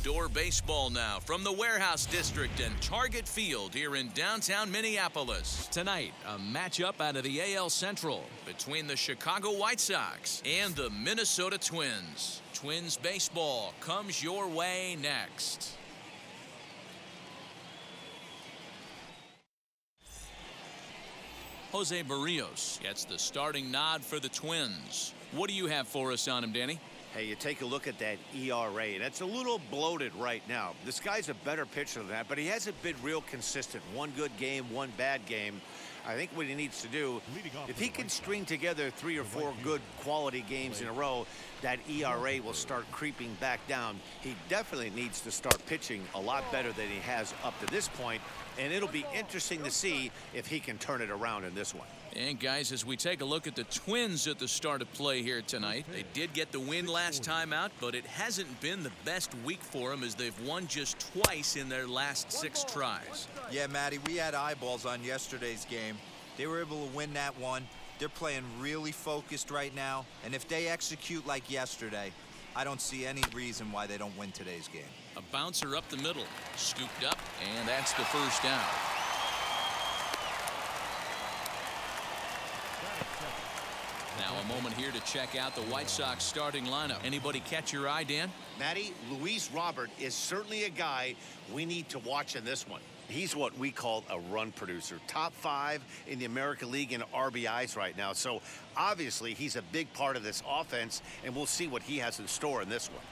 Outdoor baseball now from the Warehouse District and Target Field here in downtown Minneapolis. Tonight, a matchup out of the AL Central between the Chicago White Sox and the Minnesota Twins. Twins baseball comes your way next. Jose Barrios gets the starting nod for the Twins. What do you have for us on him, Danny? Hey, you take a look at that ERA, and it's a little bloated right now. This guy's a better pitcher than that, but he hasn't been real consistent. One good game, one bad game. I think what he needs to do, if he can string together 3 or 4 good quality games in a row, that ERA will start creeping back down. He definitely needs to start pitching a lot better than he has up to this point, and it'll be interesting to see if he can turn it around in this one. And guys, as we take a look at the Twins at the start of play here tonight, they did get the win last time out, but it hasn't been the best week for them as they've won just twice in their last 6 tries. Yeah, Matty, we had eyeballs on yesterday's game. They were able to win that one. They're playing really focused right now, and if they execute like yesterday, I don't see any reason why they don't win today's game. A bouncer up the middle, scooped up, and that's the first down. Now a moment here to check out the White Sox starting lineup. Anybody catch your eye, Dan? Matty, Luis Robert is certainly a guy we need to watch in this one. He's what we call a run producer. Top 5 in the American League in RBIs right now. So obviously he's a big part of this offense, and we'll see what he has in store in this one.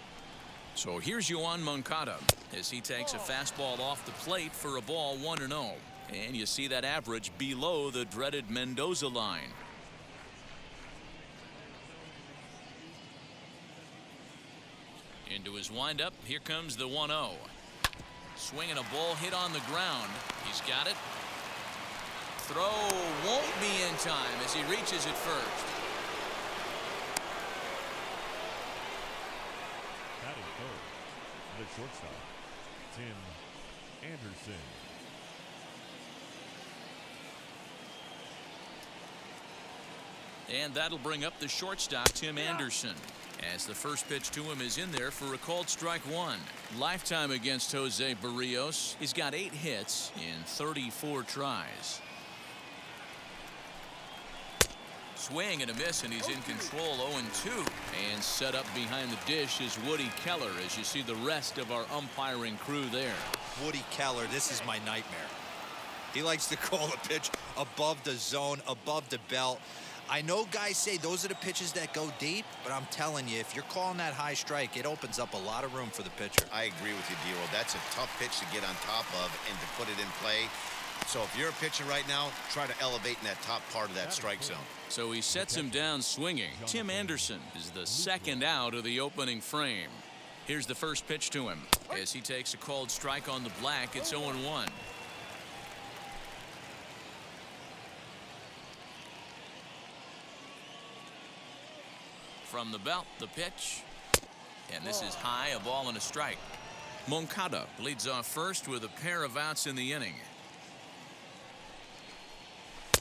So here's Yoan Moncada as he takes a fastball off the plate for a ball 1-0. And you see that average below the dreaded Mendoza line. Into his windup, here comes the 1-0. Swinging a ball hit on the ground. He's got it. Throw won't be in time as he reaches it first. Batting third, the shortstop, Tim Anderson. And that'll bring up the shortstop, Tim Anderson, as the first pitch to him is in there for a called strike 1. Lifetime against Jose Barrios. He's got 8 hits in 34 tries. Swing and a miss, and he's in control 0-2. And set up behind the dish is Woody Keller as you see the rest of our umpiring crew there. Woody Keller, this is my nightmare. He likes to call a pitch above the zone, above the belt. I know guys say those are the pitches that go deep, but I'm telling you, if you're calling that high strike, it opens up a lot of room for the pitcher. I agree with you, D-Roll. That's a tough pitch to get on top of and to put it in play. So if you're a pitcher right now, try to elevate in that top part of that strike zone. So he sets him down swinging. Tim Anderson is the second out of the opening frame. Here's the first pitch to him. As he takes a called strike on the black, it's 0-1. From the belt, the pitch. And this is high, a ball and a strike. Moncada leads off first with a pair of outs in the inning.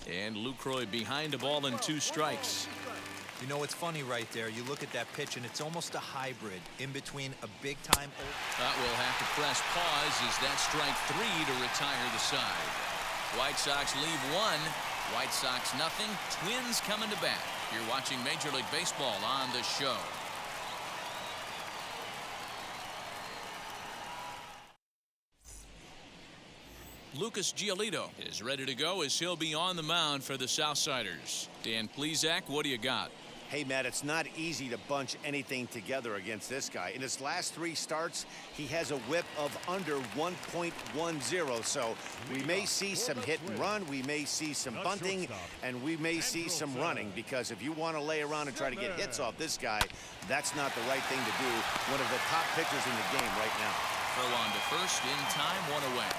And Lucroy behind a ball and 2 strikes. You know, it's funny right there. You look at that pitch, and it's almost a hybrid in between a big-time... But we'll have to press pause as that strike 3 to retire the side. White Sox leave 1. White Sox nothing. Twins coming to bat. You're watching Major League Baseball on the show. Lucas Giolito is ready to go as he'll be on the mound for the Southsiders. Dan Plesac, what do you got? Hey, Matt, it's not easy to bunch anything together against this guy. In his last 3 starts, he has a whip of under 1.10. So we may see some hit and run, we may see some bunting, and we may see some running, because if you want to lay around and try to get hits off this guy, that's not the right thing to do. One of the top pitchers in the game right now. Throw on to first, in time, 1 away.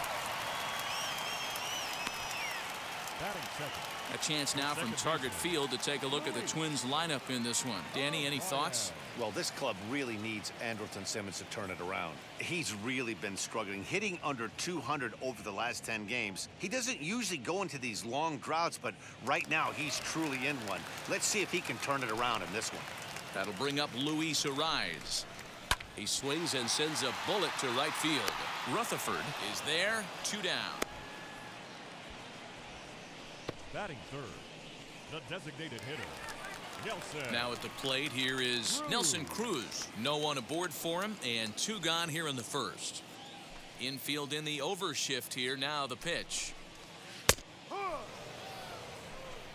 Batting second. A chance now from Target Field to take a look at the Twins lineup in this one. Danny, any thoughts? Well, this club really needs Andrelton Simmons to turn it around. He's really been struggling, hitting under 200 over the last 10 games. He doesn't usually go into these long droughts, but right now he's truly in one. Let's see if he can turn it around in this one. That'll bring up Luis Ariz. He swings and sends a bullet to right field. Rutherford is there, 2 down. Batting third, the designated hitter, Nelson. Now at the plate here is Nelson Cruz. No one aboard for him, and 2 gone here in the first. Infield in the overshift here. Now the pitch.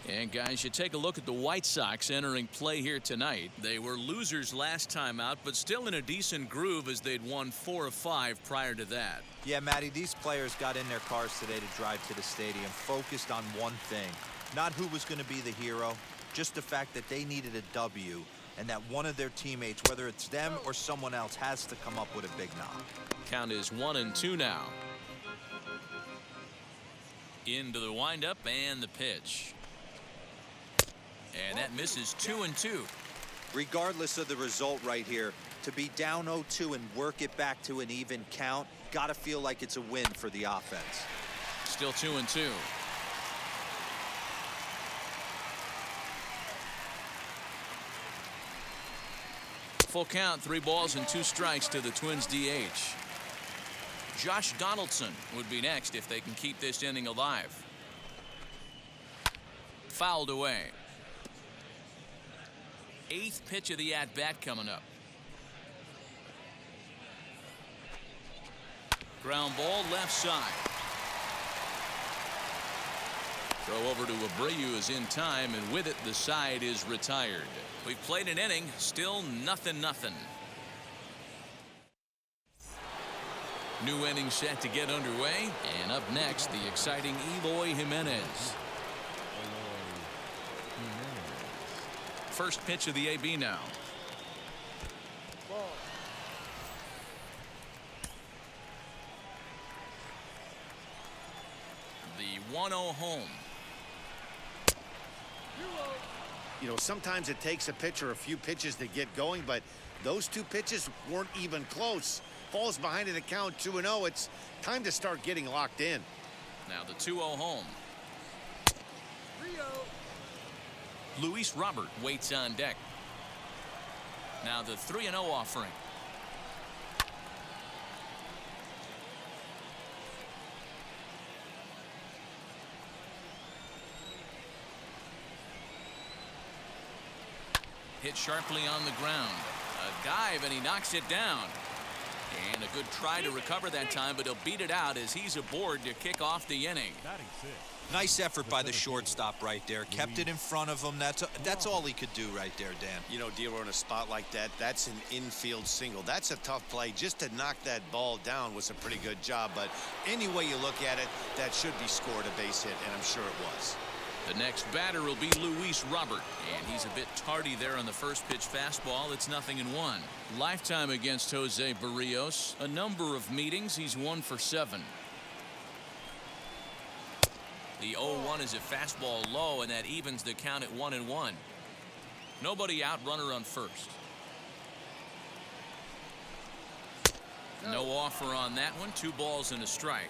And guys, you take a look at the White Sox entering play here tonight. They were losers last time out, but still in a decent groove as they'd won 4 of 5 prior to that. Yeah, Matty, these players got in their cars today to drive to the stadium, focused on one thing. Not who was going to be the hero, just the fact that they needed a W, and that one of their teammates, whether it's them or someone else, has to come up with a big knock. Count is 1-2 now. Into the windup and the pitch. And that misses 2-2. Regardless of the result right here, to be down 0-2 and work it back to an even count, gotta feel like it's a win for the offense. Still 2-2. Full count, 3 balls and 2 strikes to the Twins DH. Josh Donaldson would be next if they can keep this inning alive. Fouled away. 8th pitch of the at-bat coming up. Ground ball left side. Throw over to Abreu is in time, and with it the side is retired. We've played an inning, still 0-0. New inning set to get underway, and up next the exciting Eloy Jimenez. First pitch of the AB now. The 1-0 home. You know, sometimes it takes a pitcher a few pitches to get going, but those 2 pitches weren't even close. Falls behind in the count 2-0. It's time to start getting locked in. Now the 2-0 home. Luis Robert waits on deck. Now the 3-0 offering. Hit sharply on the ground. A dive, and he knocks it down. And a good try to recover that time, but he'll beat it out as he's aboard to kick off the inning. Batting sixth. Nice effort by the shortstop right there. Kept it in front of him. That's all he could do right there, Dan. You know, D'Lo, in a spot like that, that's an infield single. That's a tough play. Just to knock that ball down was a pretty good job. But any way you look at it, that should be scored a base hit, and I'm sure it was. The next batter will be Luis Robert, and he's a bit tardy there on the first pitch fastball. It's 0-1. Lifetime against Jose Barrios. A number of meetings. He's 1 for 7. The 0-1 is a fastball low, and that evens the count at 1-1. Nobody out, runner on first. No offer on that one. 2 balls and a strike.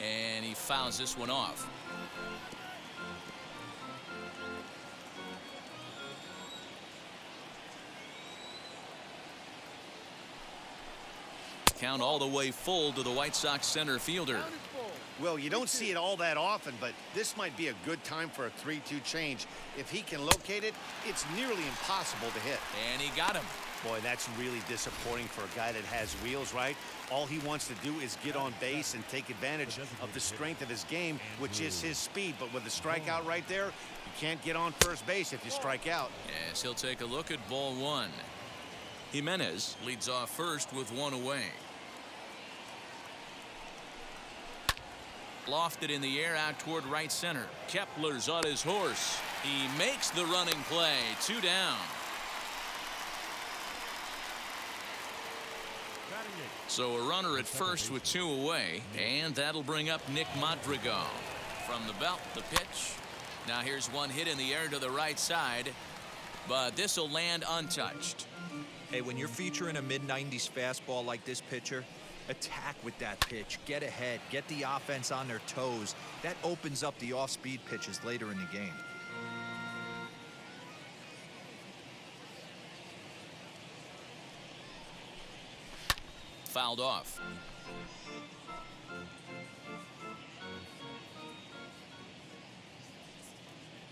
And he fouls this one off. Count all the way full to the White Sox center fielder. Well, you don't see it all that often, but this might be a good time for a 3-2 change. If he can locate it, it's nearly impossible to hit. And he got him. Boy, that's really disappointing for a guy that has wheels, right? All he wants to do is get on base and take advantage of the strength of his game, which is his speed. But with a strikeout right there, you can't get on first base if you strike out. Yes, he'll take a look at ball 1. Jimenez leads off first with 1 away. Lofted in the air out toward right center. Kepler's on his horse. He makes the running play. 2 down. So a runner at first with 2 away, and that'll bring up Nick Madrigal. From the belt, the pitch. Now here's one hit in the air to the right side, but this will land untouched. Hey, when you're featuring a mid-90s fastball like this pitcher, Attack with that pitch. Get ahead. Get the offense on their toes. That opens up the off-speed pitches later in the game. Fouled off.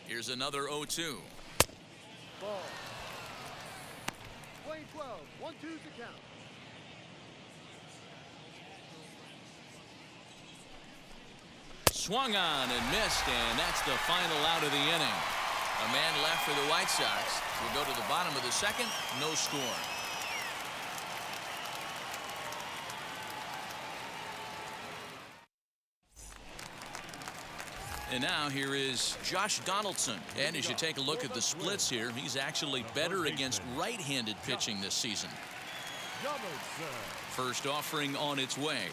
Here's another 0-2. Ball. 2012, 1-2's the count. Swung on and missed, and that's the final out of the inning. A man left for the White Sox. We'll go to the bottom of the second. No score. And now here is Josh Donaldson. And as you take a look at the splits here, he's actually better against right-handed pitching this season. First offering on its way.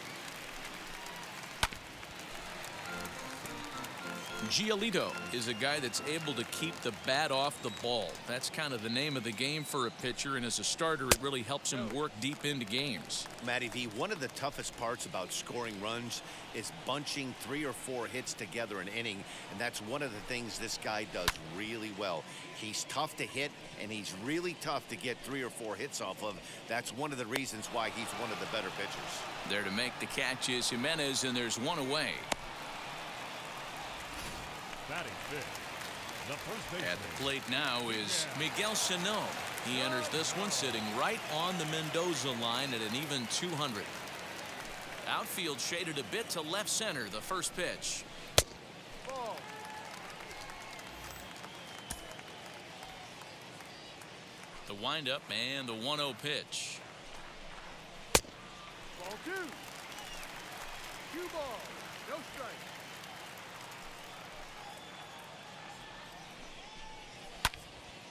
Giolito is a guy that's able to keep the bat off the ball. That's kind of the name of the game for a pitcher, and as a starter, it really helps him work deep into games. Matty V, one of the toughest parts about scoring runs is bunching 3 or 4 hits together an inning, and that's one of the things this guy does really well. He's tough to hit, and he's really tough to get 3 or 4 hits off of. That's one of the reasons why he's one of the better pitchers. There to make the catch is Jimenez, and there's one away. Batting fifth, the first baseman. At the plate now is Miguel Sano. He enters this one sitting right on the Mendoza line at an even 200. Outfield shaded a bit to left center. The first pitch. Ball. The windup and the 1-0 pitch. Ball 2. 2 balls. No strike.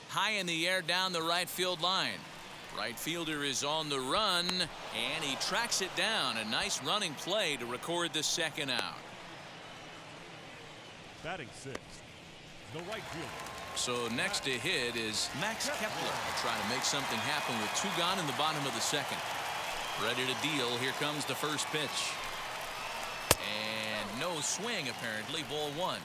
High in the air down the right field line. Right fielder is on the run, and he tracks it down. A nice running play to record the second out. Batting sixth, the right fielder. So next to hit is Max Kepler, trying to make something happen with 2 gone in the bottom of the second. Ready to deal. Here comes the first pitch. And no swing, apparently. Ball 1.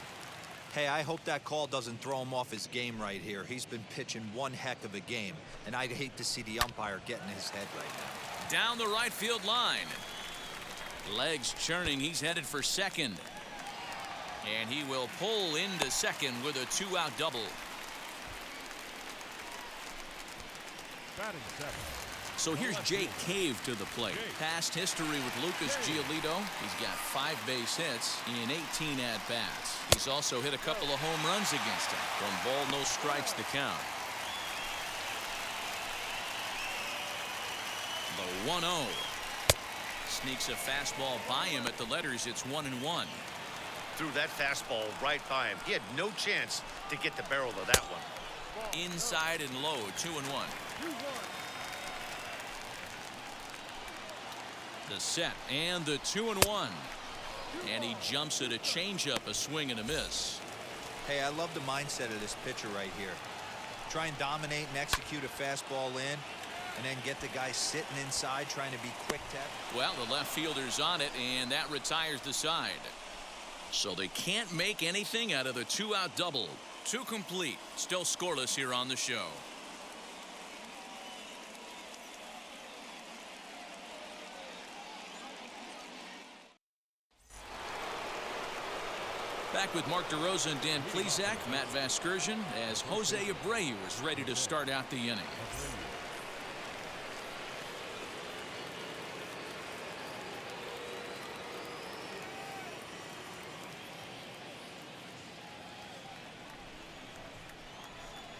Hey, I hope that call doesn't throw him off his game right here. He's been pitching one heck of a game, and I'd hate to see the umpire get in his head right now. Down the right field line. Legs churning. He's headed for second. And he will pull into second with a 2-out double. Batting seventh. So here's Jake Cave to the plate. Past history with Lucas Giolito. He's got 5 base hits in 18 at-bats. He's also hit a couple of home runs against him. 1 ball, no strikes the count. The 1-0. Sneaks a fastball by him at the letters. It's 1-1. Threw that fastball right by him. He had no chance to get the barrel of that one. Inside and low, 2-1. 2-1. The set and the 2-1. And he jumps at a changeup, a swing and a miss. Hey, I love the mindset of this pitcher right here. Try and dominate and execute a fastball in, and then get the guy sitting inside trying to be quick tap. Well, the left fielder's on it, and that retires the side. So they can't make anything out of the 2-out double. 2 complete. Still scoreless here on the show. Back with Mark DeRosa and Dan Plesac, Matt Vasgersian, as Jose Abreu is ready to start out the inning.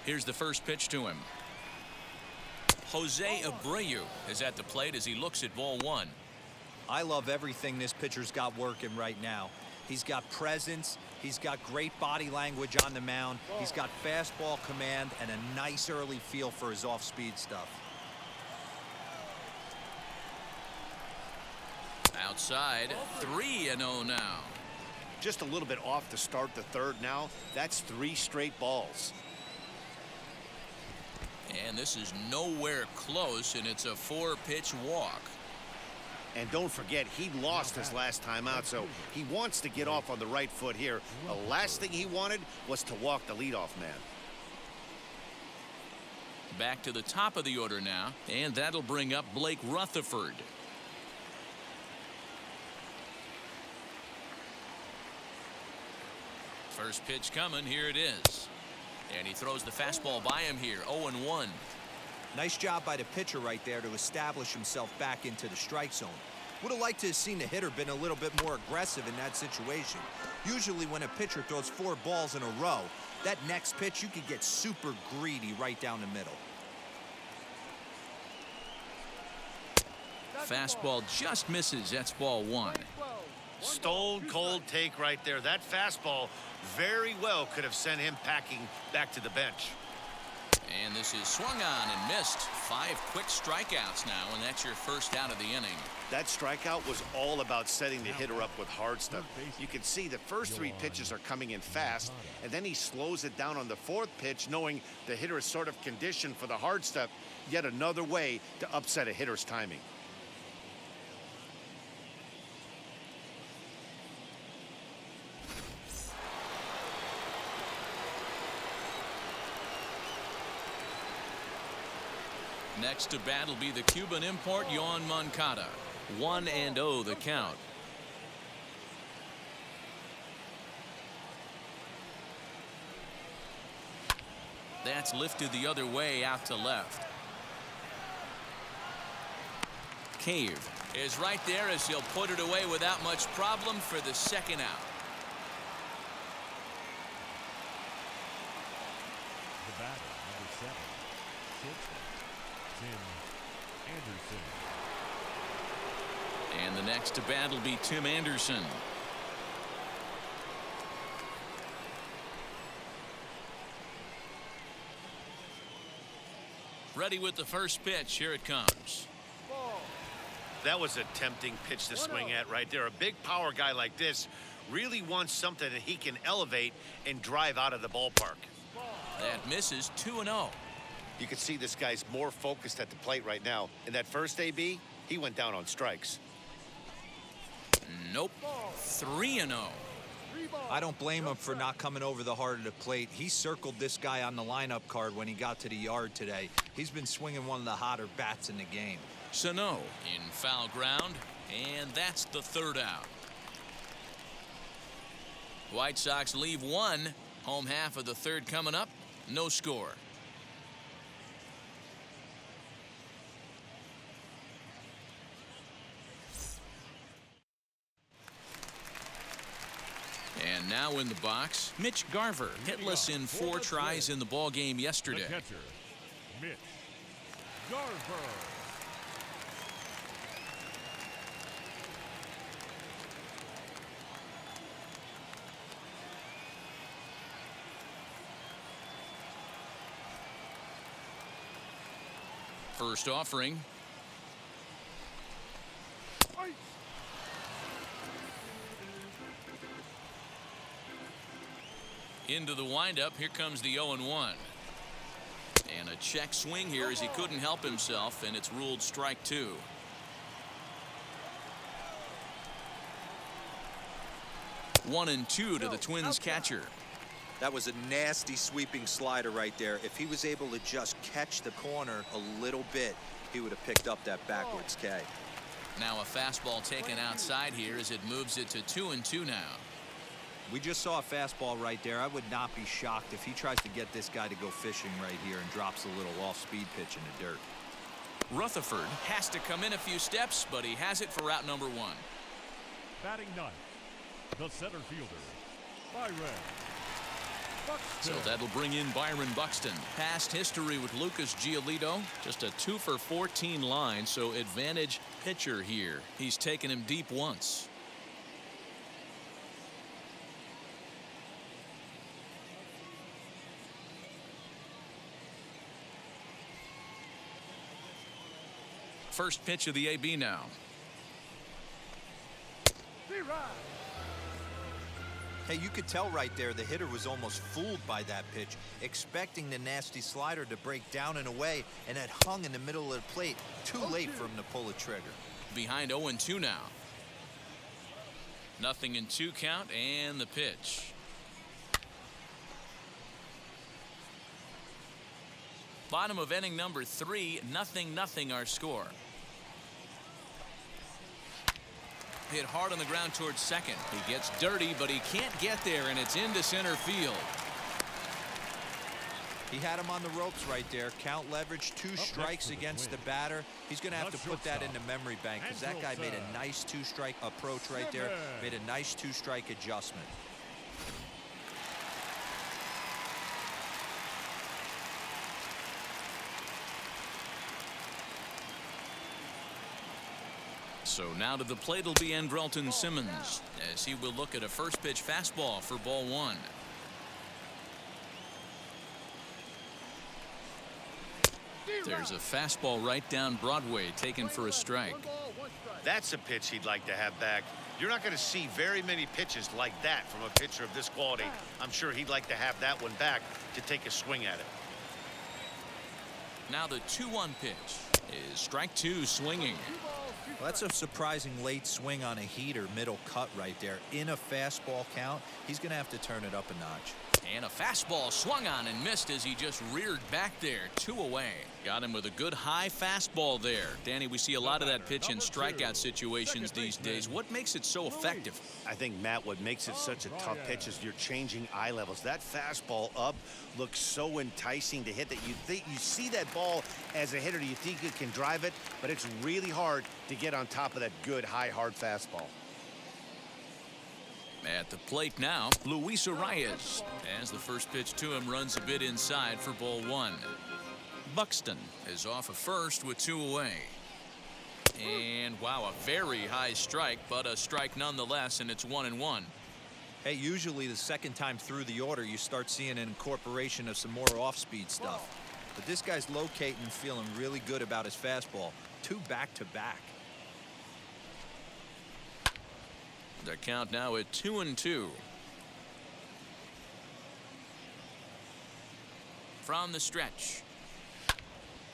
Here's the first pitch to him. Jose Abreu is at the plate as he looks at ball 1. I love everything this pitcher's got working right now. He's got presence. He's got great body language on the mound. He's got fastball command and a nice early feel for his off-speed stuff. Outside, 3-0 now. Just a little bit off to start the third now. That's 3 straight balls. And this is nowhere close, and it's a 4-pitch walk. And don't forget, he lost his last time out, so he wants to get off on the right foot here. The last thing he wanted was to walk the leadoff man. Back to the top of the order now, and that'll bring up Blake Rutherford. First pitch coming, here it is. And he throws the fastball by him here, 0-1. Nice job by the pitcher right there to establish himself back into the strike zone. Would have liked to have seen the hitter been a little bit more aggressive in that situation. Usually when a pitcher throws 4 balls in a row, that next pitch you could get super greedy right down the middle. Fastball just misses. That's ball 1. Stone cold take right there. That fastball very well could have sent him packing back to the bench. And this is swung on and missed. 5 quick strikeouts now, and that's your first out of the inning. That strikeout was all about setting the hitter up with hard stuff. You can see the first 3 pitches are coming in fast, and then he slows it down on the 4th pitch, knowing the hitter is sort of conditioned for the hard stuff. Yet another way to upset a hitter's timing. Next to bat will be the Cuban import, Yoan Moncada. 1-0 the count. That's lifted the other way out to left. Cave is right there as he'll put it away without much problem for the second out. The batter, number 7, Tim Anderson. And the next to bat will be Tim Anderson. Ready with the first pitch. Here it comes. That was a tempting pitch to swing at right there. A big power guy like this really wants something that he can elevate and drive out of the ballpark. That misses. 2-0. You can see this guy's more focused at the plate right now. In that first AB, he went down on strikes. Nope. 3-0. I don't blame him for not coming over the heart of the plate. He circled this guy on the lineup card when he got to the yard today. He's been swinging one of the hotter bats in the game. Sano in foul ground, and that's the 3rd out. White Sox leave 1. Home half of the 3rd coming up. No score. And now in the box, Mitch Garver, hitless in 4 tries in the ball game yesterday. The catcher, Mitch Garver. First offering. Into the windup. Here comes the 0-1. And a check swing here as he couldn't help himself, and it's ruled strike 2. One and 2 to the Twins catcher. That was a nasty sweeping slider right there. If he was able to just catch the corner a little bit, he would have picked up that backwards K. Now a fastball taken outside here as it moves it to 2-2 now. We just saw a fastball right there. I would not be shocked if he tries to get this guy to go fishing right here and drops a little off-speed pitch in the dirt. Rutherford has to come in a few steps, but he has it for out number 1. Batting 9th, the center fielder, Byron Buxton. So that'll bring in Byron Buxton. Past history with Lucas Giolito, just a 2 for 14 line, so advantage pitcher here. He's taken him deep once. First pitch of the AB now. Hey, you could tell right there the hitter was almost fooled by that pitch, expecting the nasty slider to break down and away, and it hung in the middle of the plate. Too late for him to pull the trigger. Behind 0-2 now. 0-2 count and the pitch. Bottom of inning number 3, 0-0 our score. Hit hard on the ground towards second. He gets dirty, but he can't get there, and it's into center field. He had him on the ropes right there. Count leverage, 2 strikes against the batter. He's going to have to put that in the memory bank because that guy made a nice 2-strike approach right there. Made a nice 2-strike adjustment. So now to the plate will be Andrelton Simmons as he will look at a first pitch fastball for ball 1. There's a fastball right down Broadway taken for a strike. That's a pitch he'd like to have back. You're not going to see very many pitches like that from a pitcher of this quality. I'm sure he'd like to have that one back to take a swing at it. Now the 2-1 pitch is strike 2 swinging. Well, that's a surprising late swing on a heater, middle cut right there. In a fastball count, he's going to have to turn it up a notch. And a fastball swung on and missed as he just reared back there. 2 away. Got him with a good high fastball there. Danny, we see a lot of that pitch in strikeout situations these days. What makes it so effective? I think, Matt, what makes it such a tough pitch is you're changing eye levels. That fastball up looks so enticing to hit that you see that ball as a hitter. You think you can drive it, but it's really hard to get on top of that good high hard fastball. At the plate now, Luis Arias, as the first pitch to him runs a bit inside for ball 1. Buxton is off of first with 2 away. And wow, a very high strike, but a strike nonetheless, and it's 1-1. Hey, usually the second time through the order, you start seeing an incorporation of some more off-speed stuff. But this guy's locating and feeling really good about his fastball. 2 back-to-back. The count now at 2-2. From the stretch.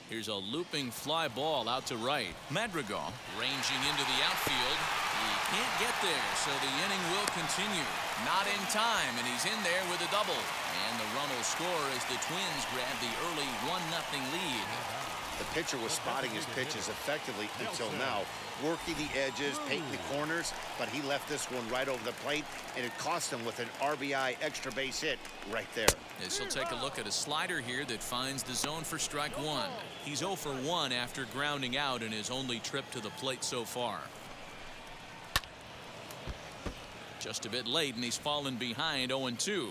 Here's a looping fly ball out to right. Madrigal ranging into the outfield. He can't get there, so the inning will continue. Not in time, and he's in there with a double. And the run will score as the Twins grab the early 1-0 lead. The pitcher was spotting his pitches effectively until now, working the edges, painting the corners, but he left this one right over the plate, and it cost him with an RBI extra base hit right there. As he'll take a look at a slider here that finds the zone for strike 1. He's 0 for 1 after grounding out in his only trip to the plate so far. Just a bit late, and he's fallen behind 0-2.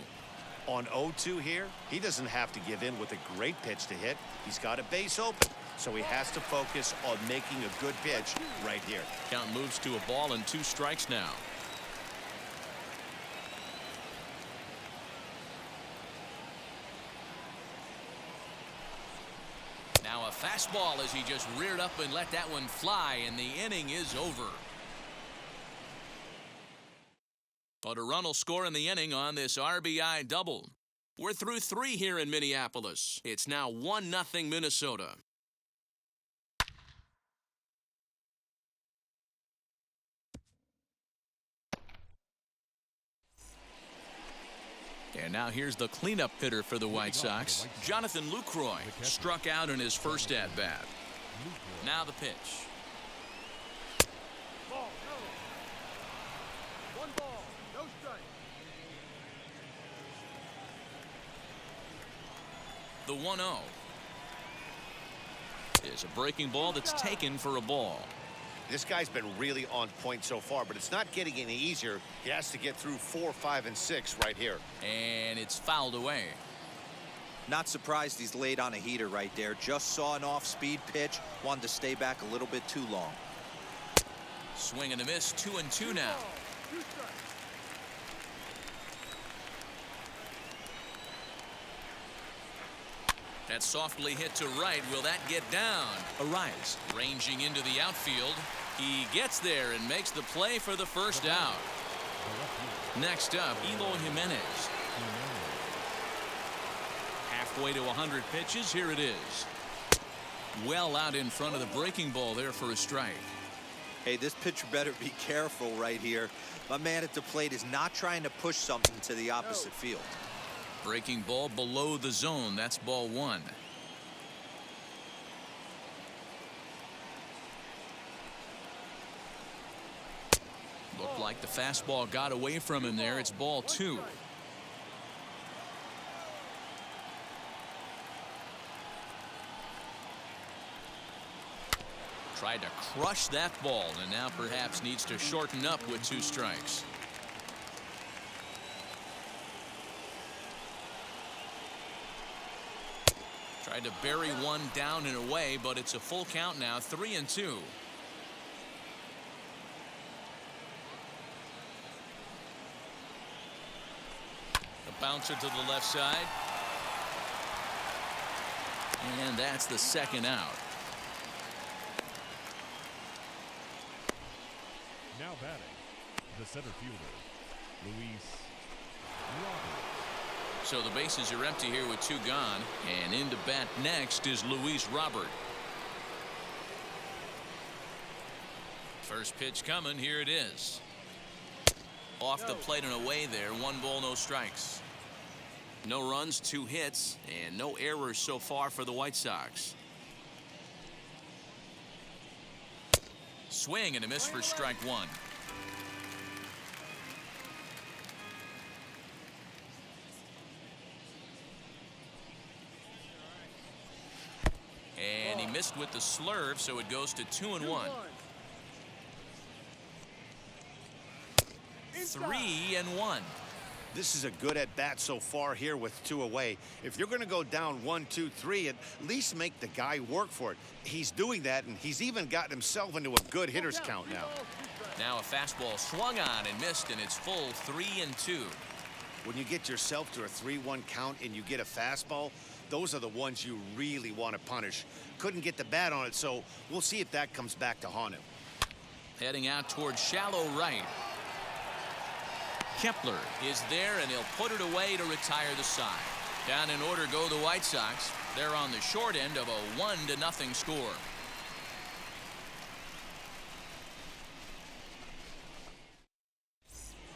On 0-2 here, he doesn't have to give in with a great pitch to hit. He's got a base open, so he has to focus on making a good pitch right here. Count moves to a ball and 2 strikes now. Now a fastball as he just reared up and let that one fly, and the inning is over. But a run will score in the inning on this RBI double. We're through 3 here in Minneapolis. It's now 1-0 Minnesota. And now here's the cleanup hitter for the White Sox. Jonathan Lucroy struck out in his first at-bat. Now the pitch. Ball, no. 1 ball, no strike. The 1-0 is a breaking ball that's taken for a ball. This guy's been really on point so far, but it's not getting any easier. He has to get through 4, 5, and 6 right here. And it's fouled away. Not surprised he's laid on a heater right there. Just saw an off-speed pitch. Wanted to stay back a little bit too long. Swing and a miss. 2-2 now. 2 strikes. That's softly hit to right. Will that get down? Arias ranging into the outfield. He gets there and makes the play for the first out. Next up, Eloy Jimenez. Halfway to 100 pitches. Here it is. Well out in front of the breaking ball there for a strike. Hey, this pitcher better be careful right here. My man at the plate is not trying to push something to the opposite field. Breaking ball below the zone. That's ball one. Looked like the fastball got away from him there. It's ball two. Tried to crush that ball and now perhaps needs to shorten up with 2 strikes. Tried to bury one down and away, but it's a full count now, 3-2. The bouncer to the left side. And that's the second out. Now batting, the center fielder, Luis Robert. So the bases are empty here with 2 gone, and in to bat next is Luis Robert. First pitch coming. Here it is. Off the plate and away there. 1 ball, no strikes. No runs, 2 hits, and no errors so far for the White Sox. Swing and a miss for strike 1. And he missed with the slurve, so it goes to 2-1. 3-1. This is a good at bat so far here with 2 away. If you're going to go down 1, 2, 3, at least make the guy work for it. He's doing that, and he's even gotten himself into a good hitter's count now. Now a fastball swung on and missed, and it's full 3-2. When you get yourself to a 3-1 count and you get a fastball, those are the ones you really want to punish. Couldn't get the bat on it, so we'll see if that comes back to haunt him. Heading out towards shallow right. Kepler is there, and he'll put it away to retire the side. Down in order go the White Sox. They're on the short end of a 1-0 score.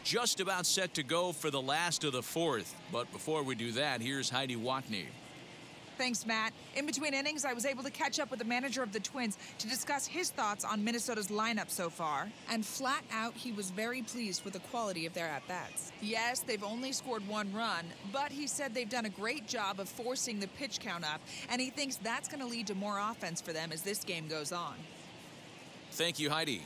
Just about set to go for the last of the 4th. But before we do that, here's Heidi Watney. Thanks, Matt. In between innings, I was able to catch up with the manager of the Twins to discuss his thoughts on Minnesota's lineup so far. And flat out, he was very pleased with the quality of their at-bats. Yes, they've only scored 1 run, but he said they've done a great job of forcing the pitch count up, and he thinks that's going to lead to more offense for them as this game goes on. Thank you, Heidi.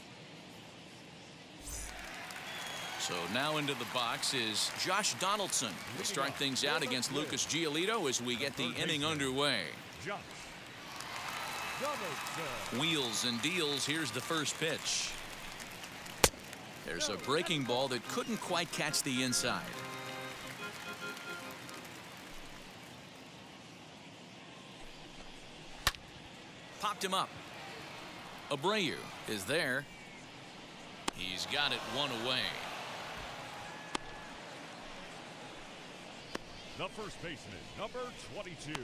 So now into the box is Josh Donaldson to start things out against Lucas Giolito as we get the inning underway. Josh Donaldson. Wheels and deals. Here's the first pitch. There's a breaking ball that couldn't quite catch the inside. Popped him up. Abreu is there. He's got it 1 away. The first baseman, number 22, Miguel.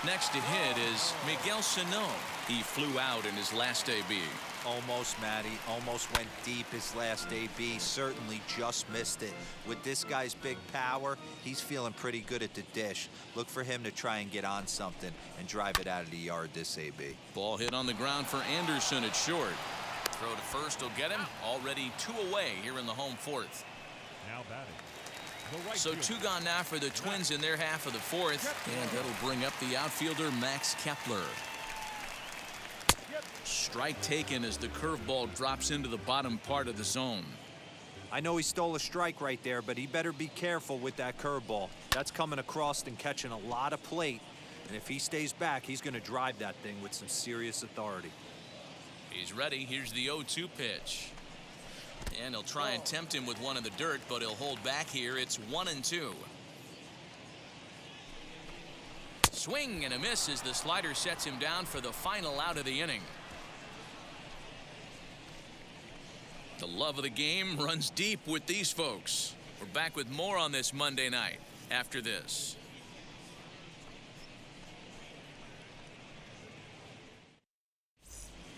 Next to hit is Miguel Sano. He flew out in his last AB. Almost, Matty. Almost went deep his last AB. Certainly just missed it. With this guy's big power, he's feeling pretty good at the dish. Look for him to try and get on something and drive it out of the yard this AB. Ball hit on the ground for Anderson at short. Throw to first will get him. Already 2 away here in the home 4th. Now batting. So 2 gone now for the Twins in their half of the 4th, and that'll bring up the outfielder Max Kepler. Strike taken as the curveball drops into the bottom part of the zone. I know he stole a strike right there, but he better be careful with that curveball. That's coming across and catching a lot of plate, and if he stays back, he's going to drive that thing with some serious authority. He's ready. Here's the 0-2 pitch. And he'll try and tempt him with one in the dirt, but he'll hold back here. It's 1-2. Swing and a miss as the slider sets him down for the final out of the inning. The love of the game runs deep with these folks. We're back with more on this Monday night after this.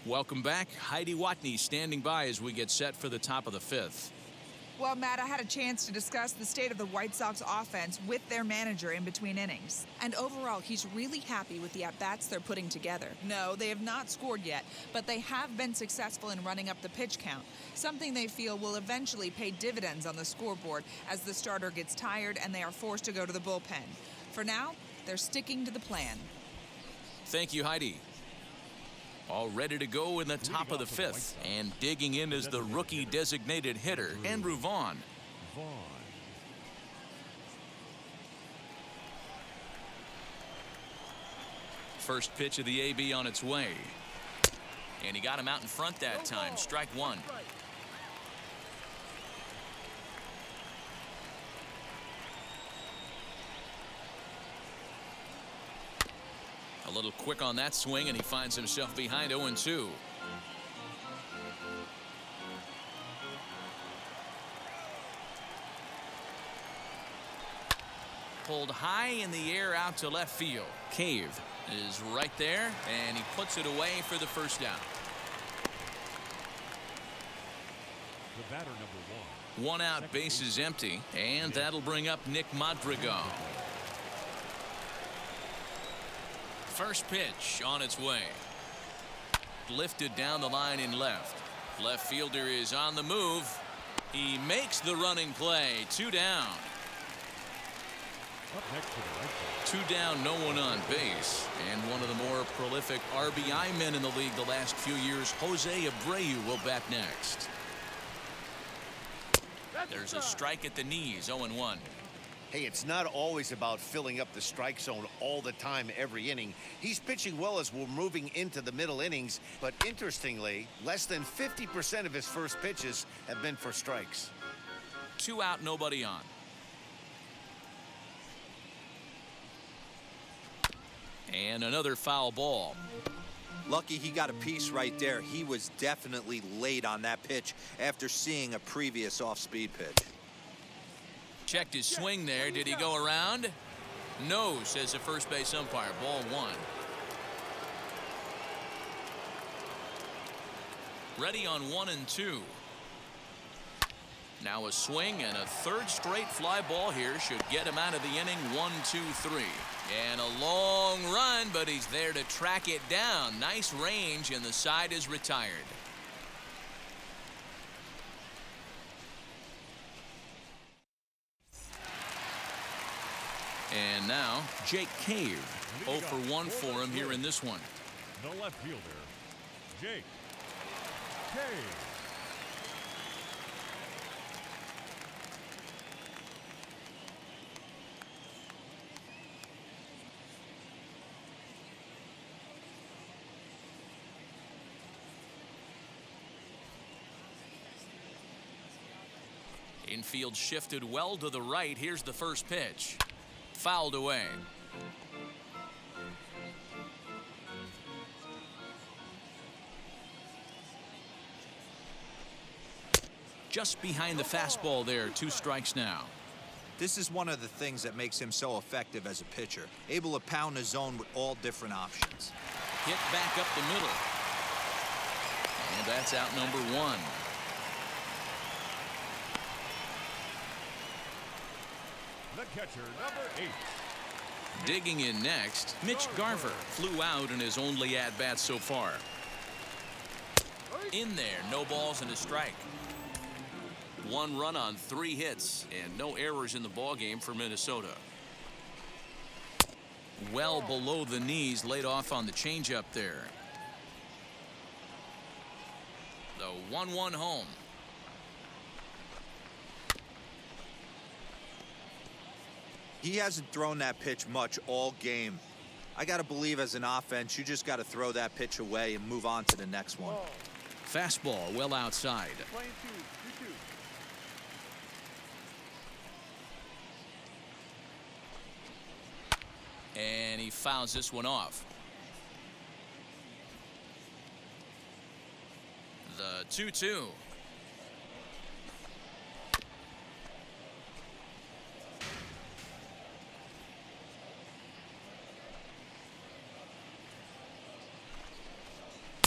Welcome back. Heidi Watney standing by as we get set for the top of the fifth. Well, Matt, I had a chance to discuss the state of the White Sox offense with their manager in between innings. And overall, he's really happy with the at-bats they're putting together. No, they have not scored yet, but they have been successful in running up the pitch count, something they feel will eventually pay dividends on the scoreboard as the starter gets tired and they are forced to go to the bullpen. For now, they're sticking to the plan. Thank you, Heidi. All ready to go in the top of the fifth, and digging in is the rookie designated hitter, Andrew Vaughn. First pitch of the AB on its way. And he got him out in front that time. Strike one. A little quick on that swing, and he finds himself behind 0-2. Pulled high in the air out to left field. Cave is right there, and he puts it away for the first down. The batter, number 1. One out, base is empty, and that'll bring up Nick Madrigal. First pitch on its way. Lifted down the line in left. Left fielder is on the move. He makes the running play. 2 down. Up next to the right side. 2 down, no one on base. And one of the more prolific RBI men in the league the last few years, Jose Abreu, will bat next. There's a strike at the knees, 0-1. Hey, it's not always about filling up the strike zone all the time, every inning. He's pitching well as we're moving into the middle innings, but interestingly, less than 50% of his first pitches have been for strikes. 2 out, nobody on. And another foul ball. Lucky he got a piece right there. He was definitely late on that pitch after seeing a previous off-speed pitch. Checked his swing there. Did he go around? No, says the first base umpire. Ball 1. Ready on 1-2. Now a swing and a third straight fly ball here should get him out of the inning. 1-2-3. And a long run, but he's there to track it down. Nice range, and the side is retired. And now, Jake Cave. 0 for 1 for him here in this one. The left fielder, Jake Cave. Infield shifted well to the right. Here's the first pitch. Fouled away. Just behind the fastball there. 2 strikes now. This is one of the things that makes him so effective as a pitcher, able to pound the zone with all different options. Hit back up the middle. And that's out number 1. The catcher, number 8. Digging in next, Mitch Garver flew out in his only at-bat so far. In there, no balls and a strike. 1 run on 3 hits and no errors in the ballgame for Minnesota. Well below the knees, laid off on the changeup there. The 1-1 home. He hasn't thrown that pitch much all game. I got to believe as an offense, you just got to throw that pitch away and move on to the next one. Fastball well outside. Playing 2-2. And he fouls this one off. The 2-2.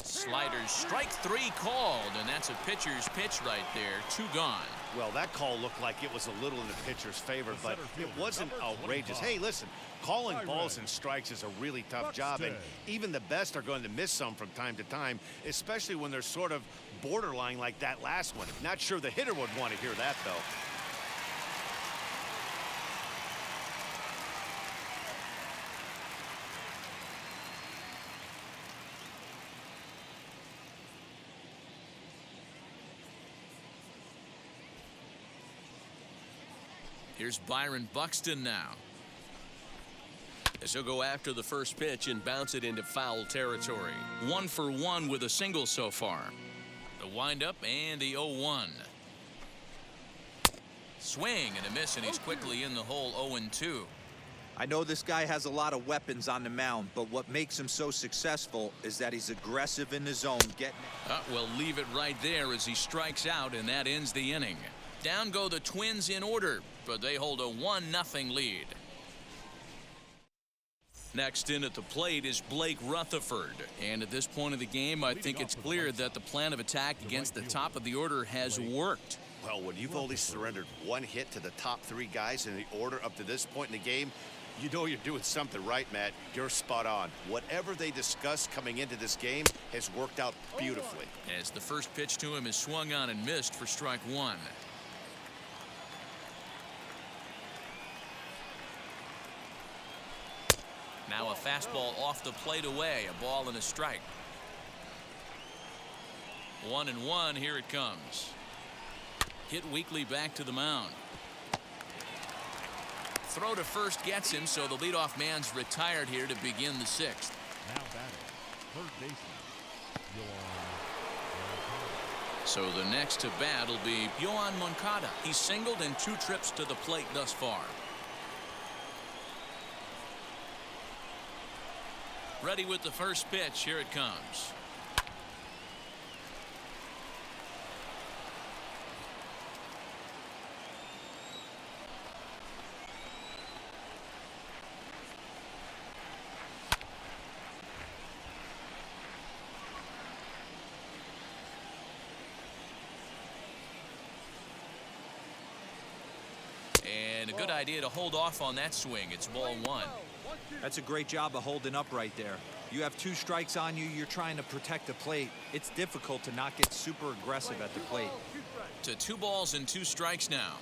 Slider Here's strike three called, and that's a pitcher's pitch right there. 2 gone. Well, that call looked like it was a little in the pitcher's favor, but it wasn't outrageous. Hey, listen, calling balls and strikes is a really tough job, and even the best are going to miss some from time to time, especially when they're sort of borderline like that last one. Not sure the hitter would want to hear that, though. Here's Byron Buxton now. As he'll go after the first pitch and bounce it into foul territory. 1 for 1 with a single so far. The windup and the 0-1. Swing and a miss, and he's quickly in the hole. 0-2. I know this guy has a lot of weapons on the mound, but what makes him so successful is that he's aggressive in the zone. We'll leave it right there as he strikes out, and that ends the inning. Down go the Twins in order, but they hold a 1-0 lead. Next in at the plate is Blake Rutherford. And at this point of the game, I think it's clear that the plan of attack against the top of the order has worked. Well, when you've only surrendered 1 hit to the top 3 guys in the order up to this point in the game, you know you're doing something right, Matt. You're spot on. Whatever they discussed coming into this game has worked out beautifully. As the first pitch to him is swung on and missed for strike 1. Now a fastball off the plate away, a ball and a strike. 1-1, here it comes. Hit weakly back to the mound. Throw to first gets him, so the leadoff man's retired here to begin the 6th. Now batting, third baseman, So the next to bat will be Yoan Moncada. He's singled in 2 trips to the plate thus far. Ready with the first pitch. Here it comes. And a good idea to hold off on that swing. It's ball 1. That's a great job of holding up right there. You have 2 strikes on you. You're trying to protect the plate. It's difficult to not get super aggressive at the plate. To 2 balls and 2 strikes now.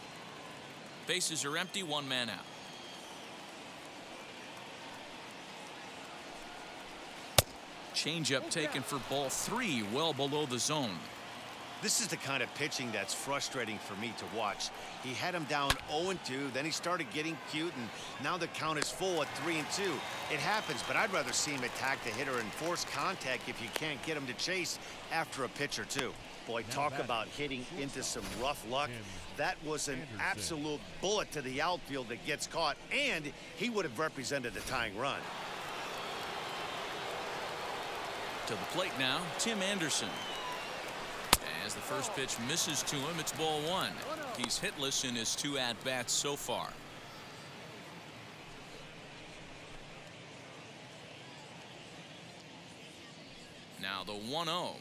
Bases are empty, 1 man out. Changeup taken for ball 3, well below the zone. This is the kind of pitching that's frustrating for me to watch. He had him down 0-2, then he started getting cute, and now the count is full at 3-2. It happens, but I'd rather see him attack the hitter and force contact if you can't get him to chase after a pitch or 2. Boy, talk about hitting into some rough luck. That was an absolute bullet to the outfield that gets caught, and he would have represented the tying run. To the plate now, Tim Anderson. As the first pitch misses to him, it's ball 1. He's hitless in his 2 at-bats so far. Now the 1-0.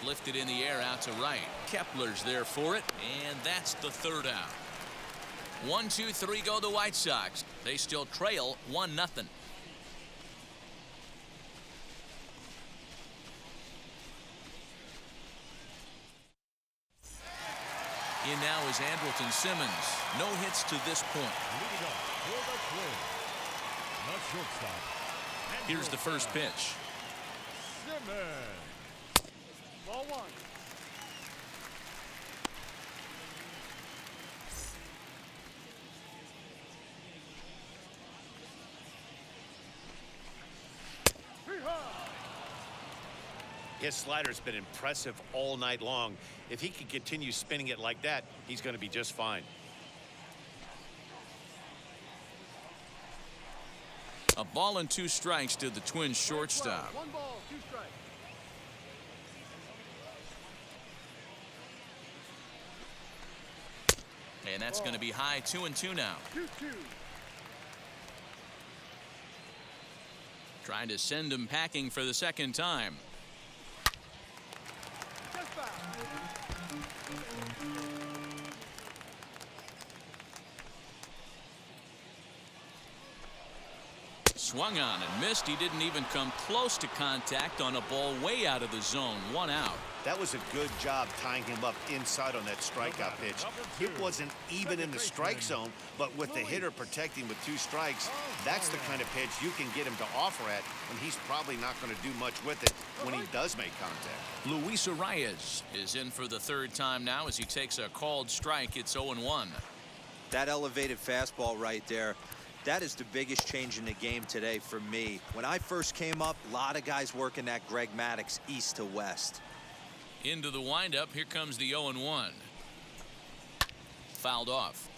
Lifted in the air out to right. Kepler's there for it, and that's the 3rd out. 1, 2, 3 go the White Sox. They still trail 1-0. In now is Andrelton Simmons. No hits to this point. leading off for the Twins, the shortstop. Here's the first pitch. Simmons. Ball 1. His slider's been impressive all night long. If he can continue spinning it like that, he's going to be just fine. A ball and 2 strikes to the Twins shortstop. 1 ball, 2 strikes. And that's going to be high 2-2 now. 2-2. Trying to send him packing for the second time. Just foul. Swung on and missed. He didn't even come close to contact on a ball way out of the zone. 1 out. That was a good job tying him up inside on that strikeout pitch. It wasn't even in the strike zone, but with the hitter protecting with 2 strikes, that's the kind of pitch you can get him to offer at, and he's probably not going to do much with it when he does make contact. Luis Arias is in for the 3rd time now as he takes a called strike. It's 0-1. That elevated fastball right there, that is the biggest change in the game today for me. When I first came up, a lot of guys working that Greg Maddux east to west. Into the windup. Here comes the 0-1. Fouled off.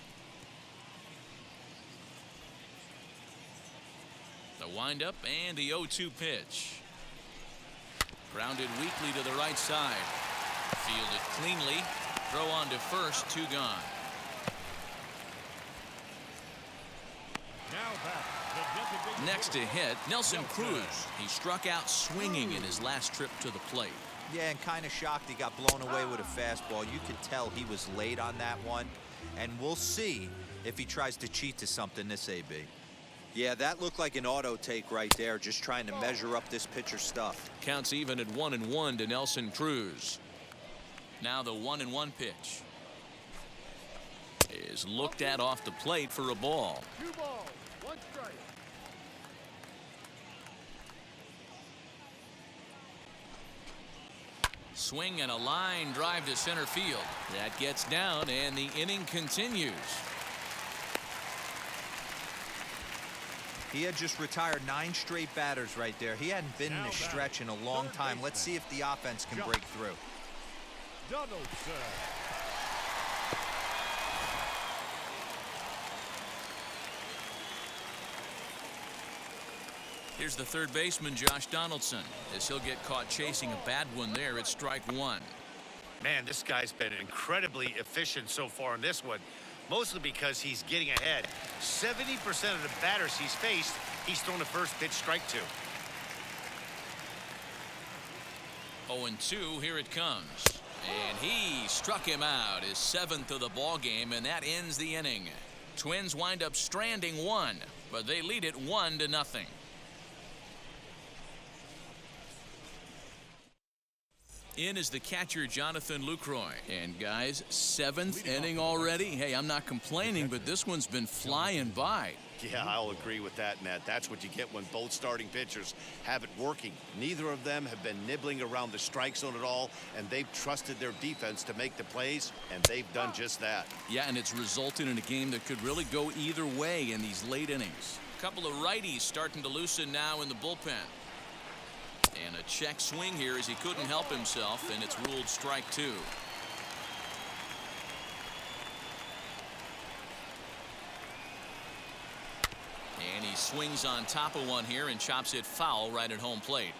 The windup and the 0-2 pitch. Grounded weakly to the right side. Fielded cleanly. Throw on to first. 2 gone. Next to hit, Nelson Cruz. He struck out swinging in his last trip to the plate. Yeah, and kind of shocked he got blown away with a fastball. You could tell he was late on that one. And we'll see if he tries to cheat to something this AB. Yeah, that looked like an auto take right there, just trying to measure up this pitcher's stuff. Counts even at 1-1 to Nelson Cruz. Now the 1-1 pitch is looked at off the plate for a ball. 2 balls, 1 strike. Swing and a line drive to center field. That gets down and the inning continues. He had just retired 9 straight batters right there. He hadn't been in a stretch in a long time. Let's see if the offense can break through. Donaldson. Here's the 3rd baseman, Josh Donaldson, as he'll get caught chasing a bad one there at strike 1. Man, this guy's been incredibly efficient so far in this one, mostly because he's getting ahead. 70% of the batters he's faced, he's thrown the first pitch strike to. 0-2, here it comes. And he struck him out, his 7th of the ball game, and that ends the inning. Twins wind up stranding 1, but they lead it 1-0. In is the catcher, Jonathan Lucroy. And guys, 7th inning already. Hey, I'm not complaining, but this one's been flying by. Yeah, I'll agree with that, Matt. That's what you get when both starting pitchers have it working. Neither of them have been nibbling around the strike zone at all, and they've trusted their defense to make the plays, and they've done just that. Yeah, and it's resulted in a game that could really go either way in these late innings. A couple of righties starting to loosen now in the bullpen. And a check swing here as he couldn't help himself, and it's ruled strike 2. And he swings on top of one here and chops it foul right at home plate.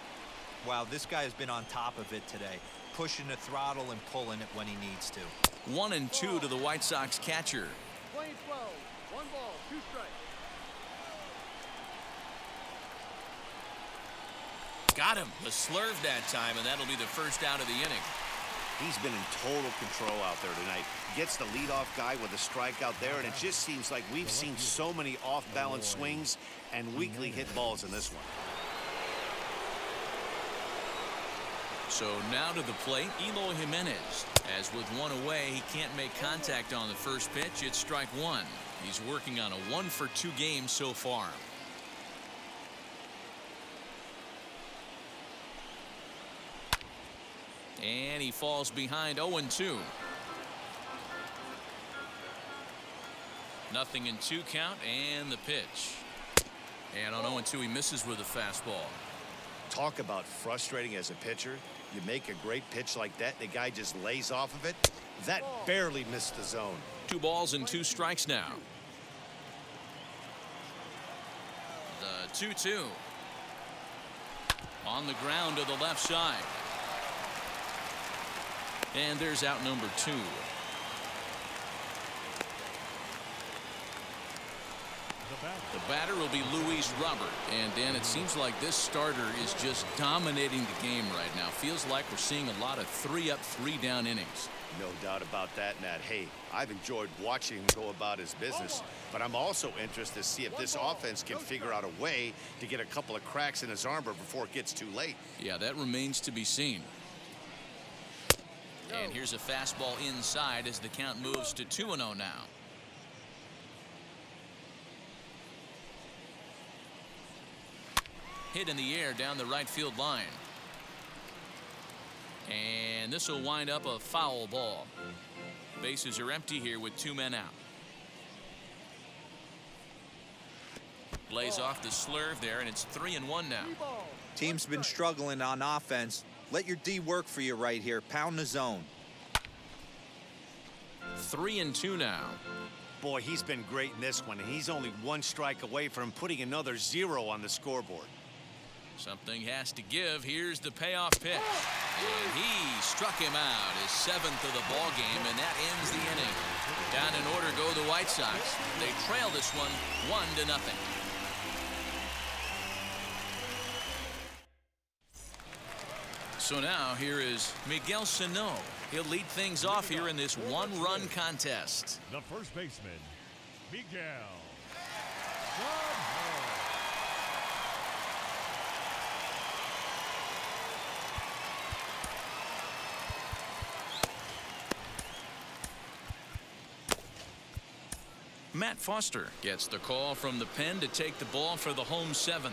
Wow, this guy has been on top of it today, pushing the throttle and pulling it when he needs to. 1-2 to the White Sox catcher. Playing 12, 1 ball, 2 strikes. Got him. A slurve that time, and that'll be the first out of the inning. He's been in total control out there tonight. Gets the leadoff guy with a strikeout there, and it just seems like we've seen so many off-balance swings and weakly hit balls in this one. So now to the plate, Eloy Jimenez. As with 1 away, he can't make contact on the first pitch. It's strike 1. He's working on a 1-for-2 game so far. And he falls behind 0-2. 0-2 count and the pitch. And on 0-2 he misses with a fastball. Talk about frustrating as a pitcher. You make a great pitch like that, the guy just lays off of it. That barely missed the zone. 2 balls and 2 strikes now. The 2-2. On the ground to the left side. And there's out number 2. The batter will be Luis Robert. And, Dan, it seems like this starter is just dominating the game right now. Feels like we're seeing a lot of 3-up, 3-down innings. No doubt about that, Matt. Hey, I've enjoyed watching him go about his business, but I'm also interested to see if this offense can figure out a way to get a couple of cracks in his armor before it gets too late. Yeah, that remains to be seen. And here's a fastball inside as the count moves to 2-0 now. Hit in the air down the right field line. And this will wind up a foul ball. Bases are empty here with 2 men out. Lays off the slurve there, and it's 3-1 now. Team's been struggling on offense. Let your D work for you right here. Pound the zone. 3-2 now. Boy, he's been great in this one, and he's only 1 strike away from putting another 0 on the scoreboard. Something has to give. Here's the payoff pitch. And he struck him out, his 7th of the ball game, and that ends the inning. Down in order go the White Sox. They trail this one 1-0. So now here is Miguel Sano. He'll lead things off here in this 1-run contest. The first baseman, Miguel. Matt Foster gets the call from the pen to take the ball for the home 7th.